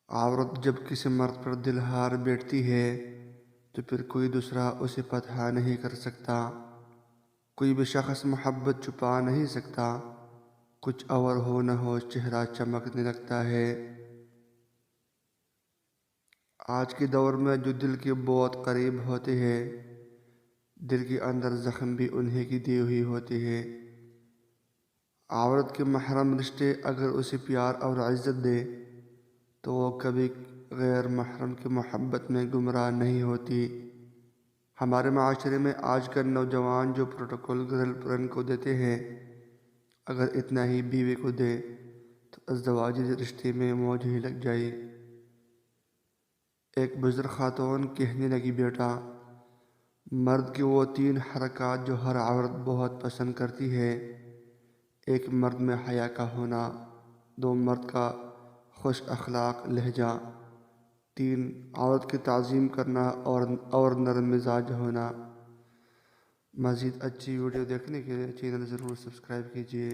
عورت جب کسی مرد پر دل ہار بیٹھتی ہے تو پھر کوئی دوسرا اسے فتح نہیں کر سکتا، کوئی بھی شخص محبت چھپا نہیں سکتا، کچھ اور ہو نہ ہو چہرہ چمکنے لگتا ہے۔ آج کے دور میں جو دل کے بہت قریب ہوتے ہیں، دل کے اندر زخم بھی انہیں کی دی ہوئی ہوتی ہے۔ عورت کے محرم رشتے اگر اسے پیار اور عزت دے تو وہ کبھی غیر محرم کی محبت میں گمراہ نہیں ہوتی۔ ہمارے معاشرے میں آج کل نوجوان جو پروٹوکول گرل فرینڈ کو دیتے ہیں، اگر اتنا ہی بیوی کو دے تو ازدواجی رشتے میں موج ہی لگ جائے۔ ایک بزرگ خاتون کہنے لگی، بیٹا، مرد کی وہ 3 حرکات جو ہر عورت بہت پسند کرتی ہے: 1 مرد میں حیا کا ہونا، 2 مرد کا خوش اخلاق لہجہ، 3 عورت کی تعظیم کرنا اور نرم مزاج ہونا۔ مزید اچھی ویڈیو دیکھنے کے لیے چینل ضرور سبسکرائب کیجیے۔